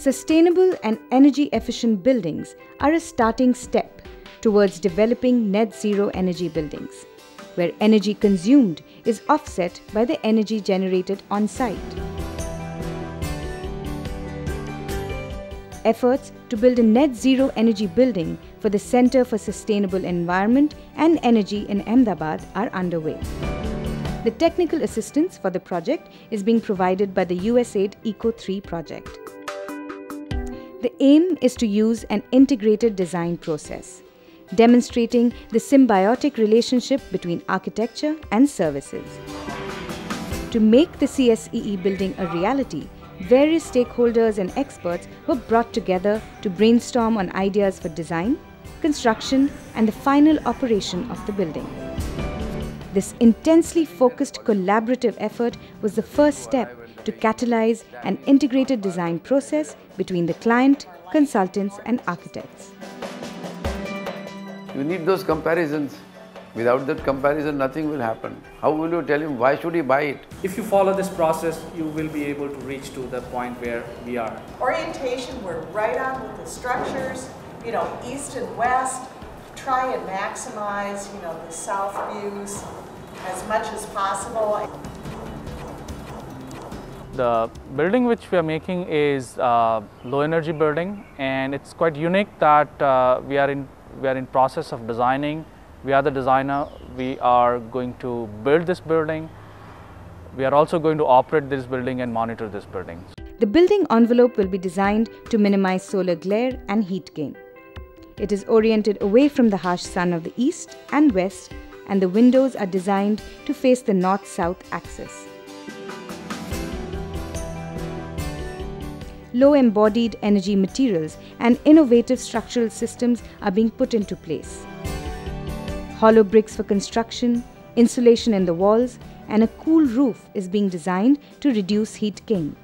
Sustainable and energy-efficient buildings are a starting step towards developing net zero energy buildings, where energy consumed is offset by the energy generated on-site. Efforts to build a net zero energy building for the Centre for Sustainable Environment and Energy in Ahmedabad are underway. The technical assistance for the project is being provided by the USAID Eco3 project. The aim is to use an integrated design process, demonstrating the symbiotic relationship between architecture and services. To make the CSEE building a reality, various stakeholders and experts were brought together to brainstorm on ideas for design, construction, and the final operation of the building. This intensely focused collaborative effort was the first step to catalyze an integrated design process between the client, consultants, and architects. You need those comparisons. Without that comparison, nothing will happen. How will you tell him why should he buy it? If you follow this process, you will be able to reach to the point where we are. Orientation, we're right on with the structures, east and west. Try and maximize, the south views as much as possible. The building which we are making is a low energy building, and it's quite unique that we are in process of designing. We are the designer. We are going to build this building. We are also going to operate this building and monitor this building. The building envelope will be designed to minimize solar glare and heat gain. It is oriented away from the harsh sun of the east and west, and the windows are designed to face the north-south axis. Low embodied energy materials and innovative structural systems are being put into place. Hollow bricks for construction, insulation in the walls, and a cool roof is being designed to reduce heat gain.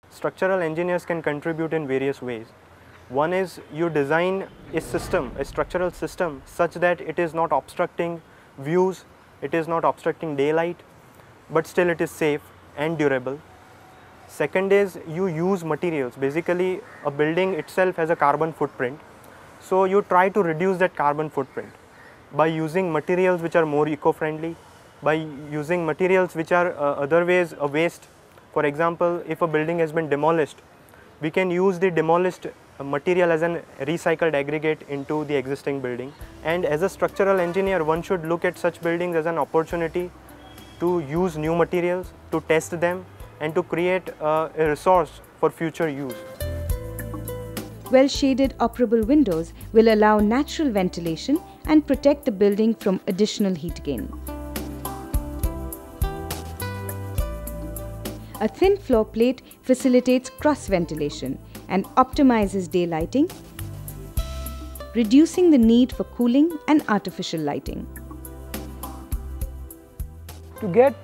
Structural engineers can contribute in various ways. One is you design a system, a structural system, such that it is not obstructing views, it is not obstructing daylight, but still it is safe and durable. Second is you use materials. Basically, a building itself has a carbon footprint. So you try to reduce that carbon footprint by using materials which are more eco-friendly, by using materials which are otherwise a waste. For example, if a building has been demolished, we can use the demolished material as an recycled aggregate into the existing building. And as a structural engineer, one should look at such buildings as an opportunity to use new materials, to test them, and to create a resource for future use. Well-shaded operable windows will allow natural ventilation and protect the building from additional heat gain. A thin floor plate facilitates cross-ventilation and optimizes daylighting, reducing the need for cooling and artificial lighting. To get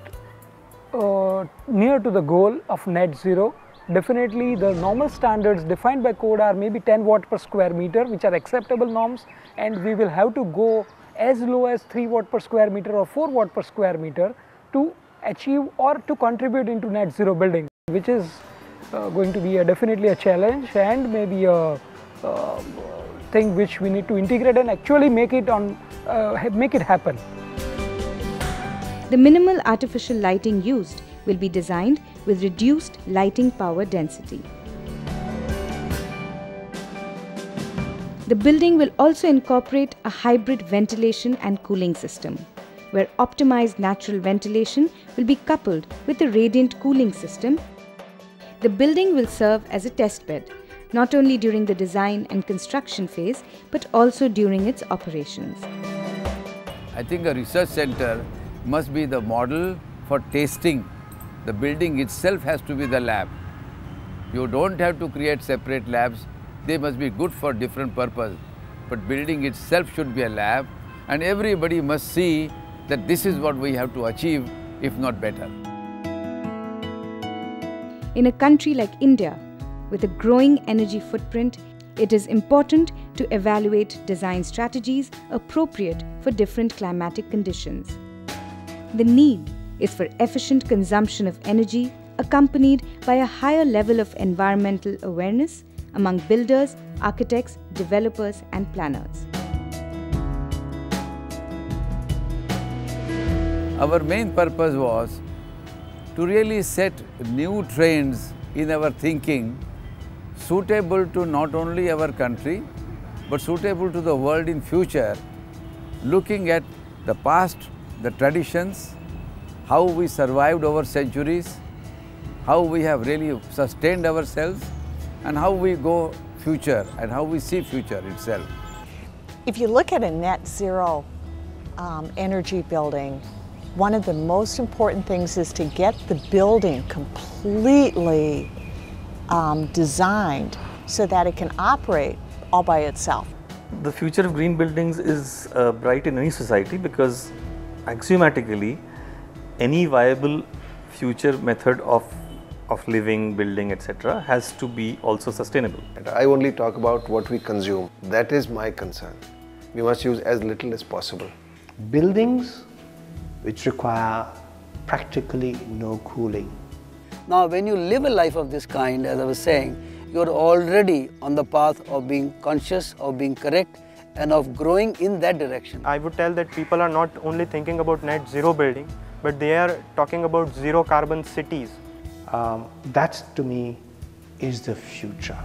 near to the goal of net zero, definitely the normal standards defined by code are maybe 10 watt per square meter, which are acceptable norms, and we will have to go as low as 3 watt per square meter or 4 watt per square meter to achieve or to contribute into net zero building, which is going to be definitely a challenge and maybe a thing which we need to integrate and actually make it happen. The minimal artificial lighting used will be designed with reduced lighting power density. The building will also incorporate a hybrid ventilation and cooling system, where optimized natural ventilation will be coupled with a radiant cooling system. The building will serve as a test bed, not only during the design and construction phase, but also during its operations. I think a research center must be the model for tasting. The building itself has to be the lab. You don't have to create separate labs. They must be good for different purpose. But building itself should be a lab, and everybody must see that this is what we have to achieve, if not better. In a country like India, with a growing energy footprint, it is important to evaluate design strategies appropriate for different climatic conditions. The need is for efficient consumption of energy accompanied by a higher level of environmental awareness among builders, architects, developers and planners. Our main purpose was to really set new trends in our thinking suitable to not only our country but suitable to the world in future, looking at the past, the traditions, how we survived over centuries, how we have really sustained ourselves and how we go future and how we see future itself. If you look at a net zero energy building, one of the most important things is to get the building completely designed so that it can operate all by itself. The future of green buildings is bright in any society because axiomatically any viable future method of living, building, etc. has to be also sustainable. I only talk about what we consume. That is my concern. We must use as little as possible. Buildings which require practically no cooling. Now, when you live a life of this kind, as I was saying, you are already on the path of being conscious, of being correct, and of growing in that direction. I would tell that people are not only thinking about net zero building, but they are talking about zero carbon cities. That to me is the future.